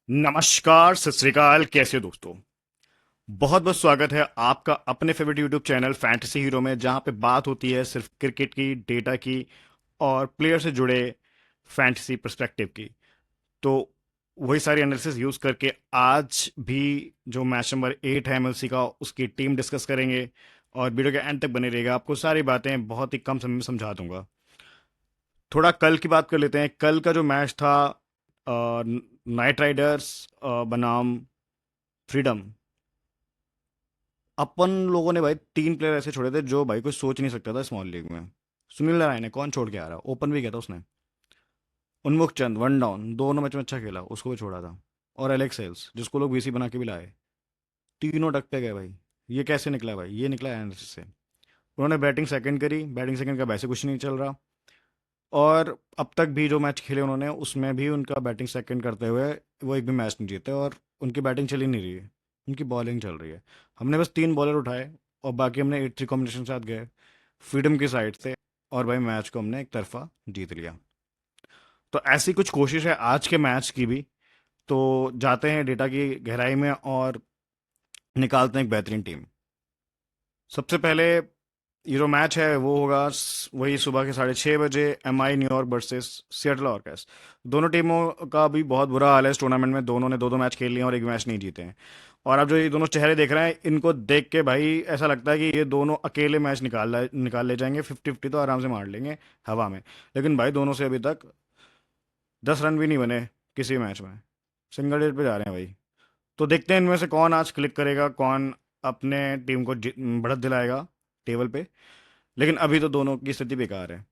नमस्कार, सत श्री अकाल। कैसे हो दोस्तों? बहुत बहुत स्वागत है आपका अपने favourite YouTube channel fantasy hero में, जहां पे बात होती है सिर्फ क्रिकेट की, डेटा की और प्लेयर से जुड़े फैंटेसी पर्सपेक्टिव की। तो वही सारी एनालिसिस यूज करके आज भी जो मैच नंबर 8 है एमएलसी का, उसकी टीम डिस्कस करेंगे। और वीडियो के एंड तक बने रहेगा, आपको सारी बातें बहुत ही कम समय में समझा दूंगा। थोड़ा कल की बात कर लेते हैं। कल का जो मैच था, नाइट राइडर्स बनाम फ्रीडम। अपन लोगों ने भाई 3 प्लेयर ऐसे छोड़े थे जो भाई कोई सोच नहीं सकता था स्मॉल लीग में। सुनील नारायण ने कौन छोड़ के आ रहा, ओपन भी किया था उसने। उन्मुख चंद वन डाउन, दोनों मैच में अच्छा खेला, उसको भी छोड़ा था। और एलेक्स हेल्स, जिसको लोग वीसी बना के भी लाए, तीनों डक पे गए भाई। ये कैसे निकला भाई? ये निकला एनालिसिस से। उन्होंने बैटिंग सेकंड करी, बैटिंग सेकंड का वैसे कुछ नहीं चल रहा। और अब तक भी जो मैच खेले उन्होंने, उसमें भी उनका बैटिंग सेकंड करते हुए वो एक भी मैच नहीं जीते। और उनकी बैटिंग चल ही नहीं रही है, उनकी बॉलिंग चल रही है। हमने बस 3 बॉलर उठाए और बाकी हमने 8-3 कॉम्बिनेशन के साथ गए फ्रीडम की साइड से। और भाई मैच को हमने एक तरफा जीत लिया। तो ऐसी कुछ कोशिश है आज के मैच की भी। तो जाते हैं डेटा की गहराई में और निकालते हैं एक बेहतरीन टीम। सबसे पहले ये जो मैच है वो होगा वही सुबह के 6:30 बजे, M I New York versus Seattle Orcas. दोनों टीमों का भी बहुत बुरा हाल है इस टूर्नामेंट में। दोनों ने दो दो मैच खेल लिए और एक मैच नहीं जीते हैं। और अब जो ये दोनों चेहरे देख रहे हैं, इनको देख के भाई ऐसा लगता है कि ये दोनों अकेले मैच निकाल ले जाएंगे। 50-50 तो आराम से मार लेंगे हवा में। लेकिन भाई दोनों से अभी तक 10 रन भी नहीं बने किसी मैच में। सिंगल डिजिट पे जा रहे हैं भाई। तो देखते हैं इनमें से कौन आज क्लिक करेगा, कौन अपने टीम को बढ़त दिलाएगा टेबल पे। लेकिन अभी तो दोनों की स्थिति बेकार है।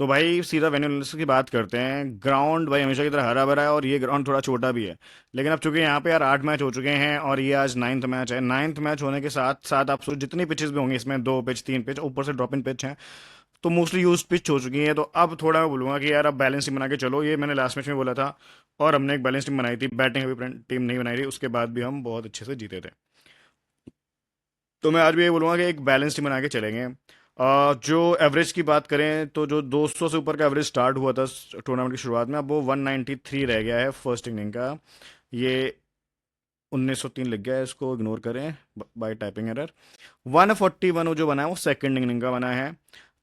तो भाई सीधा वेन्यू एनालिसिस की बात करते हैं। ग्राउंड भाई हमेशा की तरह हरा भरा है और ये ग्राउंड थोड़ा छोटा भी है। लेकिन अब चूंकि यहाँ पे यार 8 मैच हो चुके हैं और ये आज 9th मैच है। 9th मैच होने के साथ साथ आप सोच जितनी पिचेस भी होंगी इसमें, 2 पिच 3 पिच ऊपर से ड्रॉप इन पिच है, तो मोस्टली यूज पिच हो चुकी है। तो अब थोड़ा मैं बोलूंगा कि यार अब बैलेंस टीम बना के चलो। ये मैंने लास्ट मैच में बोला था। और हमने एक बैलेंस टीम बनाई थी, बैटिंग अभी टीम नहीं बनाई थी, उसके बाद भी हम बहुत अच्छे से जीते थे। तो मैं आज भी ये बोलूँगा कि एक बैलेंस टीम बना के चलेंगे। जो एवरेज की बात करें तो जो 200 से ऊपर का एवरेज स्टार्ट हुआ था टूर्नामेंट की शुरुआत में, अब वो 193 रह गया है फर्स्ट इनिंग का। ये 1903 लिख गया है, इसको इग्नोर करें बाय टाइपिंग एरर। 141 वो जो बना है वो सेकंड इनिंग का बना है।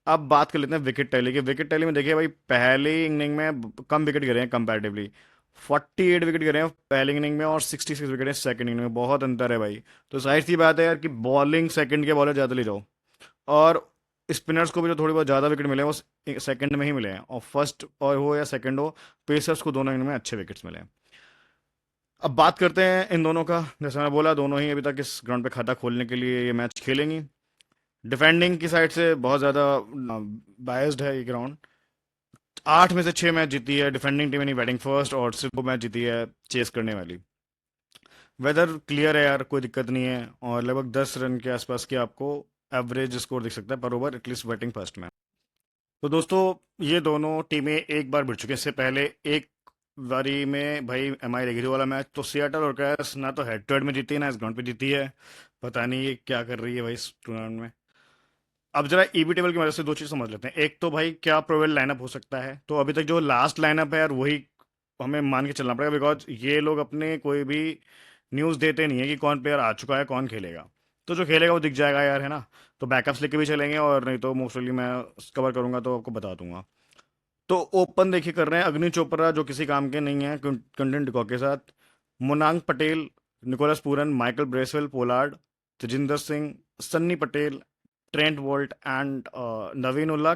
अब बात कर लेते हैं विकेट टैली की। विकेट टैली में देखिए भाई, पहली इनिंग में कम विकेट गिरे हैं कंपैरेटिवली। 48 विकेट गिरे हैं पहली इनिंग में और 66 विकेट हैं सेकंड इनिंग में। बहुत अंतर है भाई। तो जाहिर सी बात है यार कि बॉलिंग सेकंड के बॉलर ज़्यादा ले जाओ। और स्पिनर्स को भी जो थोड़ी बहुत ज़्यादा विकेट मिले हैं वो सेकंड में ही मिले हैं, और फर्स्ट और हो या सेकंड हो, पेसर्स को दोनों इनिंग में अच्छे विकेट्स मिले हैं। अब बात करते हैं इन दोनों का। जैसे मैंने बोला, दोनों ही अभी तक इस ग्राउंड पे खाता खोलने के लिए ये मैच खेलेंगी। डिफेंडिंग की साइड से बहुत ज़्यादा बायस्ड है ये ग्राउंड। 8 में से 6 मैच जीती है डिफेंडिंग टीम, यानी बैटिंग फर्स्ट, और सिर्फ 2 मैच जीती है चेस करने वाली। वेदर क्लियर है यार, कोई दिक्कत नहीं है। और लगभग 10 रन के आसपास की आपको एवरेज स्कोर दिख सकता है पर ओवर, एटलीस्ट बैटिंग फर्स्ट में। तो दोस्तों, ये दोनों टीमें एक बार भिड़ चुकी हैं। इससे पहले एक बारी में भाई एमआई लेगी थी वाला मैच, तो सियाटल और कैस ना तो हेड टू हेड में जीती है ना इस ग्राउंड पे जीती है। पता नहीं ये क्या कर रही है भाई इस टूर्नामेंट में। अब जरा ईबी टेबल की वजह से 2 चीज़ समझ लेते हैं। एक तो भाई क्या प्रोबेबल लाइनअप हो सकता है, तो अभी तक जो लास्ट लाइनअप है यार वही हमें मान के चलना पड़ेगा, बिकॉज ये लोग अपने कोई भी न्यूज़ देते नहीं है कि कौन प्लेयर आ चुका है कौन खेलेगा। तो जो खेलेगा वो दिख जाएगा यार, है ना। तो बैकअप्स लेके भी चलेंगे, और नहीं तो मोस्टली मैं कवर करूंगा तो आपको बता दूंगा। तो ओपन देखिए कर रहे हैं अग्नि चोपड़ा, जो किसी काम के नहीं है कंटेंट डिकॉक के साथ। Monank Patel, Nicholas Pooran, Michael Bracewell, Pollard, Tajinder Singh, Sunny Patel, Trent Boult and Naveen Ullah,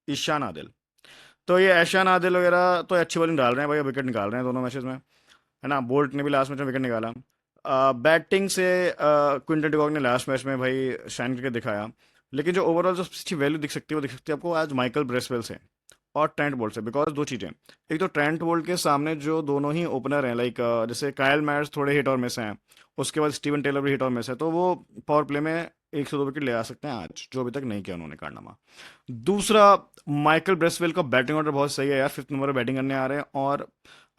Ehsan Adil. तो ये ऐशान आदिल वगैरह तो अच्छी बॉलिंग डाल रहे हैं भाई, विकेट निकाल रहे हैं दोनों मैचेस में, है ना। बोल्ट ने भी लास्ट मैच में विकेट निकाला। बैटिंग से क्विंटन डिकॉक ने लास्ट मैच में भाई शाइन करके दिखाया। लेकिन जो ओवरऑल जो अच्छी वैल्यू दिख सकती है वो दिख सकती है आपको आज माइकल ब्रेसवेल से और ट्रेंट बोल्ट से। बिकॉज 2 चीज़ें, एक तो ट्रेंट बोल्ट के सामने जो दोनों ही ओपनर हैं, लाइक जैसे कायल मैयर्स थोड़े हिट और मिस हैं, उसके बाद स्टीवन टेलर भी हिट और मिस है, तो वो पावर प्ले में 1 से 2 विकेट ले आ सकते हैं आज, जो अभी तक नहीं किया उन्होंने कारनामा। दूसरा, माइकल ब्रेसवेल का बैटिंग ऑर्डर बहुत सही है यार। 5th नंबर पर बैटिंग करने आ रहे हैं और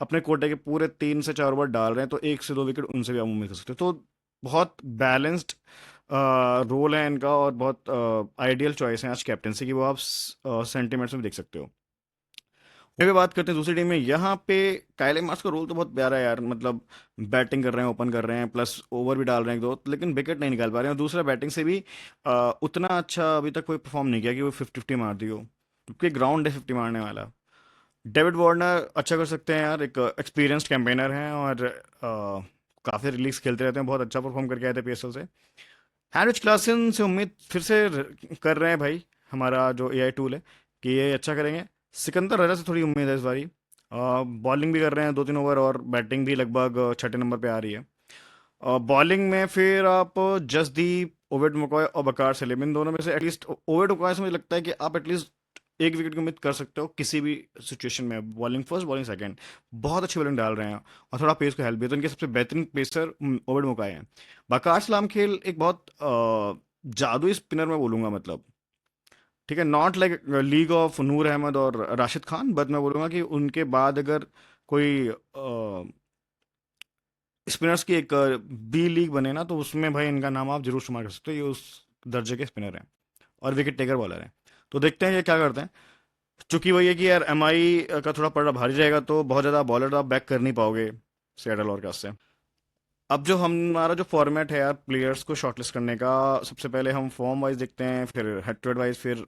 अपने कोटे के पूरे 3 से 4 ओवर डाल रहे हैं, तो 1 से 2 विकेट उनसे भी आप उम्मीद कर सकते हो। तो बहुत बैलेंस्ड रोल है इनका और बहुत आइडियल चॉइस है आज कैप्टेंसी की, वो आप सेंटीमेंट्स में देख सकते हो। फिर भी बात करते हैं दूसरी टीम में। यहाँ पे काइले मार्स का रोल तो बहुत प्यारा है यार, मतलब बैटिंग कर रहे हैं, ओपन कर रहे हैं, प्लस ओवर भी डाल रहे हैं एक दो, लेकिन विकेट नहीं निकाल पा रहे हैं। और दूसरा बैटिंग से भी उतना अच्छा अभी तक कोई परफॉर्म नहीं किया कि वो 50-50 मार दी हो, क्योंकि ग्राउंड है 50 मारने वाला। डेविड वार्नर अच्छा कर सकते हैं यार, एक एक्सपीरियंस्ड कैंपेनर हैं और काफ़ी रिलीज खेलते रहते हैं, बहुत अच्छा परफॉर्म करके आए थे पीएसएल से। हैरिस क्लासन से उम्मीद फिर से कर रहे हैं भाई, हमारा जो एआई टूल है, कि ये अच्छा करेंगे। सिकंदर राजा से थोड़ी उम्मीद है इस बारी। बॉलिंग भी कर रहे हैं 2-3 ओवर, और बैटिंग भी लगभग छठे नंबर पे आ रही है। बॉलिंग में फिर आप जसदीप, ओवेड मकॉय और बकार सलीम, इन दोनों में से एटलीस्ट ओवेड मकॉय से मुझे लगता है कि आप एटलीस्ट एक विकेट की उम्मीद कर सकते हो किसी भी सिचुएशन में। बॉलिंग फर्स्ट, बॉलिंग सेकंड, बहुत अच्छी बॉलिंग डाल रहे हैं और थोड़ा पेस को हेल्प भी है, तो इनके सबसे बेहतरीन पेसर ओवेड मकॉय हैं। बकार सलाम खेल एक बहुत जादुई स्पिनर मैं बोलूंगा, मतलब ठीक है, नॉट लाइक लीग ऑफ नूर अहमद और राशिद खान, बट मैं बोलूंगा कि उनके बाद अगर कोई स्पिनर्स की एक बी लीग बने ना, तो उसमें भाई इनका नाम आप जरूर शुमार कर सकते हो। ये उस दर्जे के स्पिनर हैं और विकेट टेकर बॉलर हैं। तो देखते हैं ये क्या करते हैं। चूंकि वही है कि यार एमआई का थोड़ा पलड़ा भारी रहेगा, तो बहुत ज़्यादा बॉलर आप बैक कर नहीं पाओगे सियाटल और से। अब जो हमारा जो फॉर्मेट है यार प्लेयर्स को शॉर्टलिस्ट करने का, सबसे पहले हम फॉर्म वाइज देखते हैं, फिर हेड टू हेड वाइज, फिर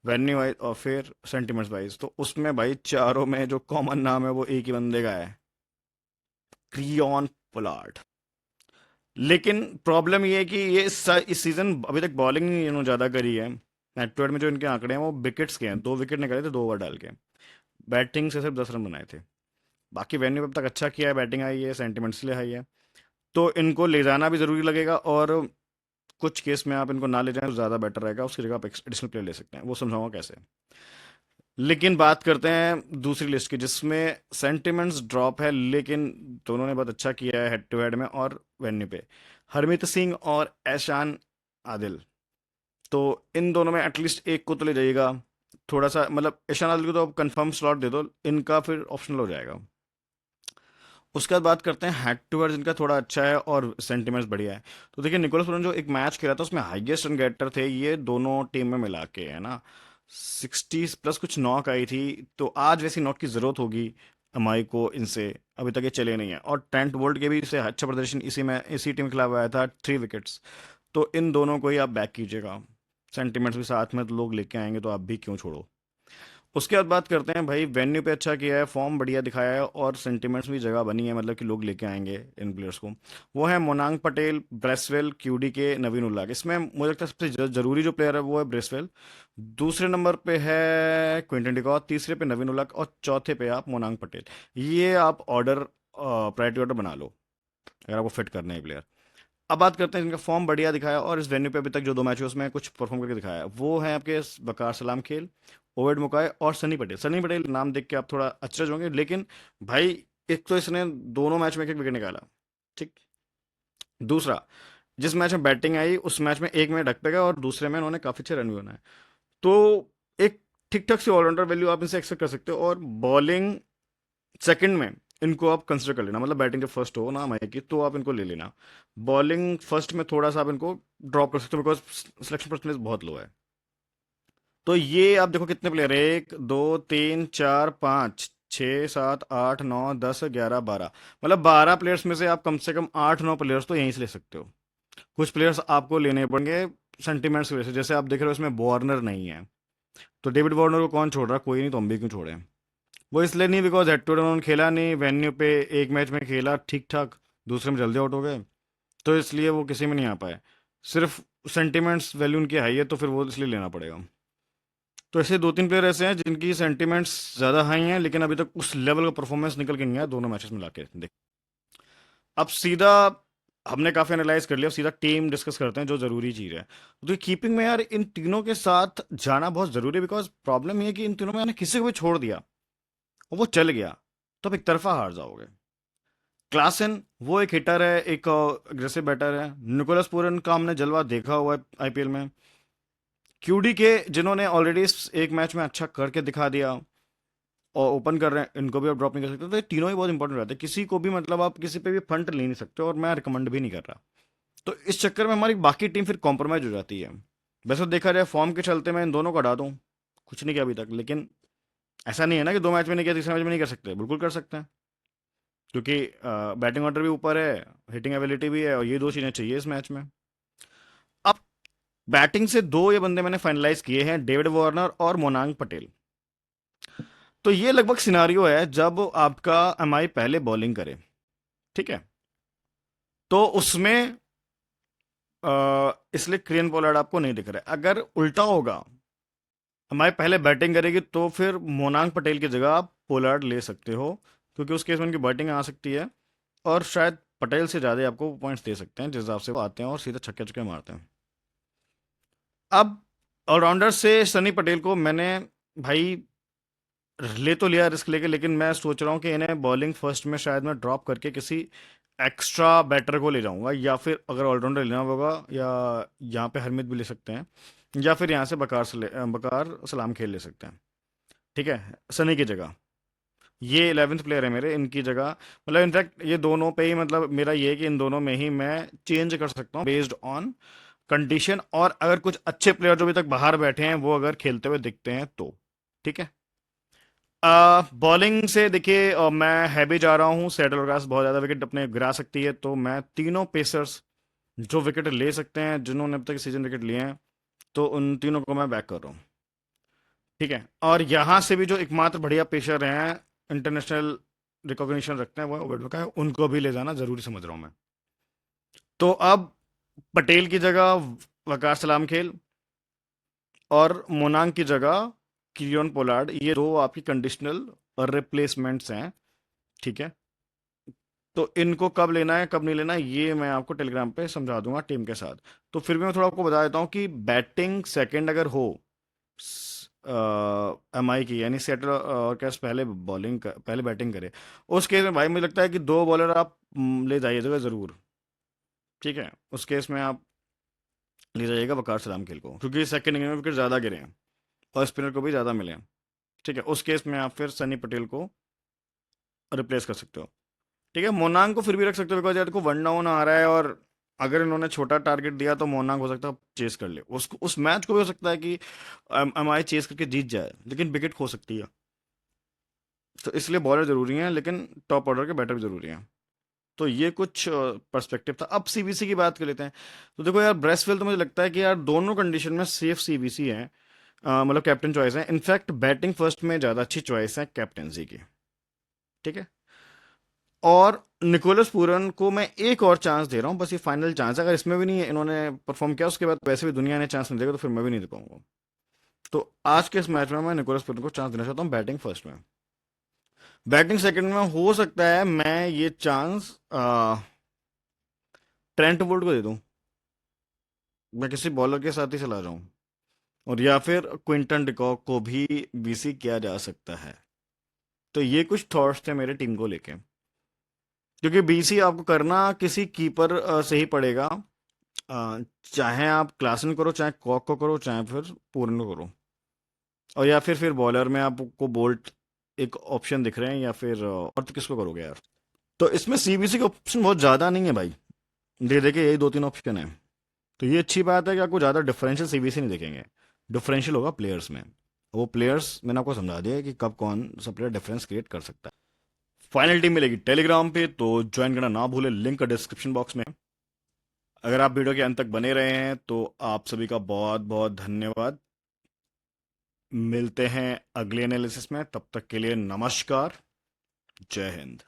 वेन्यू वाइज, और फिर सेंटिमेंट्स वाइज। तो उसमें भाई चारों में जो कॉमन नाम है वो एक ही बंदे का है, क्रियन पोलार्ड। लेकिन प्रॉब्लम ये है कि ये इस सीजन अभी तक बॉलिंग नहीं इन्होंने ज़्यादा करी है। नेट टू हेड में जो इनके आंकड़े हैं वो विकेट्स के हैं, 2 विकेट निकाले थे 2 ओवर डाल के। बैटिंग से सिर्फ 10 रन बनाए थे। बाकी वेन्यू पे अब तक अच्छा किया है, बैटिंग आई है, सेंटिमेंट्स लिए आई है। तो इनको ले जाना भी ज़रूरी लगेगा, और कुछ केस में आप इनको ना ले जाएं तो ज़्यादा बेटर रहेगा। उसकी जगह आप एडिशनल प्लेयर ले सकते हैं, वो समझाऊंगा कैसे। लेकिन बात करते हैं दूसरी लिस्ट की, जिसमें सेंटिमेंट्स ड्रॉप है, लेकिन दोनों ने बहुत अच्छा किया है हेड टू हेड में और वेन्यू पे। हरमीत सिंह और ऐशान आदिल, तो इन दोनों में एटलीस्ट एक को तो ले जाइएगा। थोड़ा सा मतलब ऐशान आदिल को तो आप कंफर्म स्लॉट दे दो, इनका फिर ऑप्शनल हो जाएगा। उसके बाद बात करते हैं हेड टू हेड, जिनका थोड़ा अच्छा है और सेंटिमेंट्स बढ़िया है। तो देखिए निकोलस पूरन जो एक मैच खेला था उसमें हाईएस्ट रन गेटर थे ये दोनों टीम में मिला के, है ना। 60 प्लस कुछ नॉक आई थी, तो आज वैसी नॉक की जरूरत होगी एमआई को इनसे। अभी तक ये चले नहीं है, और ट्रेंट बोल्ट के भी इससे अच्छा प्रदर्शन इसी टीम के खिलाफ आया था, 3 विकेट्स। तो इन दोनों को ही आप बैक कीजिएगा। सेंटिमेंट्स भी साथ में तो लोग लेके आएंगे, तो आप भी क्यों छोड़ो। उसके बाद बात करते हैं भाई, वेन्यू पे अच्छा किया है, फॉर्म बढ़िया दिखाया है, और सेंटिमेंट्स भी जगह बनी है, मतलब कि लोग लेके आएंगे इन प्लेयर्स को। वो है मोनांग पटेल, ब्रेसवेल, क्यूडी के, नवीन उल्लाह। इसमें मुझे लगता है सबसे जरूरी जो प्लेयर है वो है ब्रेसवेल। दूसरे नंबर पे है क्विंटन डिकॉक, तीसरे पे नवीन उल्लाह, और चौथे पे आप मोनांग पटेल। ये आप ऑर्डर प्रायोरिटी ऑर्डर बना लो अगर आपको फिट करना है प्लेयर। अब बात करते हैं जिनका फॉर्म बढ़िया दिखाया और इस वेन्यू पे अभी तक जो 2 मैच हुए उसमें कुछ परफॉर्म करके दिखाया है, वो है आपके बकार सलाम खेल, ओवेड मुकाय और सनी पटेल। सनी पटेल नाम देख के आप थोड़ा अचरज होंगे, लेकिन भाई एक तो इसने दोनों मैच में एक एक विकेट निकाला, ठीक। दूसरा, जिस मैच में बैटिंग आई उस मैच में एक में ढक पे गया, और दूसरे में उन्होंने काफी अच्छे रन भी बनाए। तो एक ठीक ठाक सी ऑलराउंडर वैल्यू आप इनसे एक्सपेक्ट कर सकते हो। और बॉलिंग सेकंड में इनको आप कंसिडर कर लेना, मतलब बैटिंग जब फर्स्ट हो ना मई की, तो आप इनको ले लेना। बॉलिंग फर्स्ट में थोड़ा सा आप इनको ड्रॉप कर सकते हो, बिकॉज सिलेक्शन परसेंटेज बहुत लो है। तो ये आप देखो कितने प्लेयर है, 1 2 3 4 5 6 7 8 9 10 11 12, मतलब 12 प्लेयर्स में से आप कम से कम 8 9 प्लेयर्स तो यहीं से ले सकते हो। कुछ प्लेयर्स आपको लेने पड़ेंगे सेंटीमेंट्स की वजह से, जैसे आप देख रहे हो इसमें वार्नर नहीं है, तो डेविड वार्नर को कौन छोड़ रहा है, कोई नहीं, तो हम भी क्यों छोड़े। वो इसलिए नहीं बिकॉज हेड टू हेड उन्होंने खेला नहीं, वेन्यू पे एक मैच में खेला ठीक ठाक, दूसरे में जल्दी आउट हो गए, तो इसलिए वो किसी में नहीं आ पाए। सिर्फ सेंटिमेंट्स वैल्यू उनकी हाई है, तो फिर वो इसलिए लेना पड़ेगा। तो ऐसे 2 3 प्लेयर ऐसे हैं जिनकी सेंटिमेंट्स ज़्यादा हाई हैं, लेकिन अभी तक उस लेवल का परफॉर्मेंस निकल के नहीं आया दोनों मैचेस में लाके देख। अब सीधा हमने काफ़ी एनालाइज कर लिया, अब सीधा टीम डिस्कस करते हैं जो ज़रूरी चीज़ है। तो कीपिंग में यार इन तीनों के साथ जाना बहुत ज़रूरी है, बिकॉज प्रॉब्लम ये है कि इन तीनों में मैंने किसी को भी छोड़ दिया और वो चल गया, तो आप एक तरफा हार जाओगे। क्लासन वो एक हिटर है, एक अग्रेसिव बैटर है। निकोलस पूरन का हमने जलवा देखा हुआ है आईपीएल में। क्यूडी के जिन्होंने ऑलरेडी एक मैच में अच्छा करके दिखा दिया और ओपन कर रहे हैं, इनको भी आप ड्रॉप नहीं कर सकते। तो ये तीनों ही बहुत इंपॉर्टेंट रहते हैं, किसी को भी मतलब आप किसी पे भी फंट ले नहीं सकते, और मैं रिकमेंड भी नहीं कर रहा। तो इस चक्कर में हमारी बाकी टीम फिर कॉम्प्रोमाइज हो जाती है। वैसे तो देखा जाए फॉर्म के चलते मैं इन दोनों को हटा दूं, कुछ नहीं किया अभी तक, लेकिन ऐसा नहीं है ना कि 2 मैच में नहीं किया, तीसरे मैच में नहीं कर सकते, बिल्कुल कर सकते हैं। क्योंकि बैटिंग ऑर्डर भी ऊपर है, हिटिंग एबिलिटी भी है, और ये दो चीज़ें चाहिए इस मैच में। अब बैटिंग से दो ये बंदे मैंने फाइनलाइज किए हैं, डेविड वार्नर और मोनांग पटेल। तो ये लगभग सिनारियो है जब आपका एमआई पहले बॉलिंग करे, ठीक है। तो उसमें इसलिए क्रियन पोलार्ड आपको नहीं दिख रहा है। अगर उल्टा होगा, एमआई पहले बैटिंग करेगी, तो फिर मोनांग पटेल की जगह आप पोलार्ड ले सकते हो, क्योंकि उस केस में उनकी बैटिंग आ सकती है, और शायद पटेल से ज़्यादा आपको पॉइंट्स दे सकते हैं जिस हिसाब से वो आते हैं और सीधा छक्के छक्के मारते हैं। अब ऑलराउंडर से सनी पटेल को मैंने, भाई, ले तो लिया रिस्क लेके, लेकिन मैं सोच रहा हूँ कि इन्हें बॉलिंग फर्स्ट में शायद मैं ड्रॉप करके किसी एक्स्ट्रा बैटर को ले जाऊंगा, या फिर अगर ऑलराउंडर लेना होगा, या यहाँ पे हरमित भी ले सकते हैं, या फिर यहाँ से बकार सलाम खेल ले सकते हैं, ठीक है, सनी की जगह। ये 11th प्लेयर है मेरे, इनकी जगह, मतलब इनफैक्ट ये दोनों पे ही, मतलब मेरा ये है कि इन दोनों में ही मैं चेंज कर सकता हूँ बेस्ड ऑन कंडीशन, और अगर कुछ अच्छे प्लेयर जो अभी तक बाहर बैठे हैं वो अगर खेलते हुए दिखते हैं तो, ठीक है। बॉलिंग से देखिए, मैं हैवी जा रहा हूँ, सेटल और बहुत ज़्यादा विकेट अपने गिरा सकती है, तो मैं तीनों पेसर्स जो विकेट ले सकते हैं, जिन्होंने अब तक सीजन विकेट लिए हैं, तो उन तीनों को मैं बैक कर रहा हूँ, ठीक है। और यहाँ से भी जो एकमात्र बढ़िया पेसर हैं, इंटरनेशनल रिकॉग्निशन रखते हैं, वो वर्ल्ड का है, उनको भी ले जाना जरूरी समझ रहा हूँ मैं। तो अब पटेल की जगह वकार सलाम खेल, और मोनांग की जगह किरियन पोलार्ड, ये दो आपकी कंडीशनल रिप्लेसमेंट्स हैं, ठीक है। तो इनको कब लेना है कब नहीं लेना है, ये मैं आपको टेलीग्राम पे समझा दूंगा टीम के साथ। तो फिर भी मैं थोड़ा आपको बता देता हूँ कि बैटिंग सेकंड अगर हो एमआई की, यानी सेटल और कैस पहले पहले बैटिंग करे, उस केस में भाई मुझे लगता है कि दो बॉलर आप ले जाइएगा ज़रूर, ठीक है। उस केस में आप ले जाइएगा वकार सलाम खेल को, क्योंकि सेकंड इनिंग में विकेट ज़्यादा गिरे हैं और स्पिनर को भी ज़्यादा मिले हैं, ठीक है। उस केस में आप फिर सनी पटेल को रिप्लेस कर सकते हो, ठीक है। मोनांग को फिर भी रख सकते हो, बिकॉज यार को 1 डाउन आ रहा है, और अगर इन्होंने छोटा टारगेट दिया तो मोनांग हो सकता है चेस कर ले उसको, उस मैच को भी हो सकता है कि एमआई चेस करके जीत जाए, लेकिन विकेट खो सकती है। तो इसलिए बॉलर जरूरी हैं, लेकिन टॉप ऑर्डर के बैटर भी जरूरी हैं। तो ये कुछ पर्सपेक्टिव था। अब सीबीसी की बात कर लेते हैं। तो देखो यार, ब्रेसवेल तो मुझे लगता है कि यार दोनों कंडीशन में सेफ सीबीसी है, मतलब कैप्टन चॉइस है। इनफैक्ट बैटिंग फर्स्ट में ज़्यादा अच्छी चॉइस है कैप्टनसी की, ठीक है। और निकोलस पूरन को मैं एक और चांस दे रहा हूँ, बस ये फाइनल चांस है। अगर इसमें भी नहीं इन्होंने परफॉर्म किया, उसके बाद वैसे भी दुनिया ने चांस नहीं देगा, तो फिर मैं भी नहीं दे पाऊंगा। तो आज के इस मैच में मैं निकोलस पूरन को चांस देना चाहता हूँ बैटिंग फर्स्ट में। बैटिंग सेकंड में हो सकता है मैं ये चांस ट्रेंट वुड को दे दूं, मैं किसी बॉलर के साथ ही चला जाऊं, और या फिर क्विंटन डिकॉक को भी बीसी किया जा सकता है। तो ये कुछ थॉट्स थे मेरे टीम को लेके, क्योंकि बीसी आपको करना किसी कीपर से ही पड़ेगा, चाहे आप क्लासन करो, चाहे कॉक को करो, चाहे फिर पूरन को करो, और या फिर बॉलर में आपको बोल्ट एक ऑप्शन दिख रहे हैं, या फिर और तो किसको करोगे यार। तो इसमें सीबीसी के ऑप्शन बहुत ज़्यादा नहीं है भाई, दे दे के यही 2-3 ऑप्शन है। तो ये अच्छी बात है कि आपको ज़्यादा डिफरेंशियल सीबीसी नहीं देखेंगे, डिफरेंशियल होगा प्लेयर्स में। वो प्लेयर्स मैंने आपको समझा दिया है कि कब कौन सा प्लेयर डिफरेंस क्रिएट कर सकता है। फाइनल टीम मिलेगी टेलीग्राम पे, तो ज्वाइन करना ना भूले, लिंक डिस्क्रिप्शन बॉक्स में। अगर आप वीडियो के अंत तक बने रहे हैं तो आप सभी का बहुत बहुत धन्यवाद। मिलते हैं अगले एनालिसिस में, तब तक के लिए नमस्कार, जय हिंद।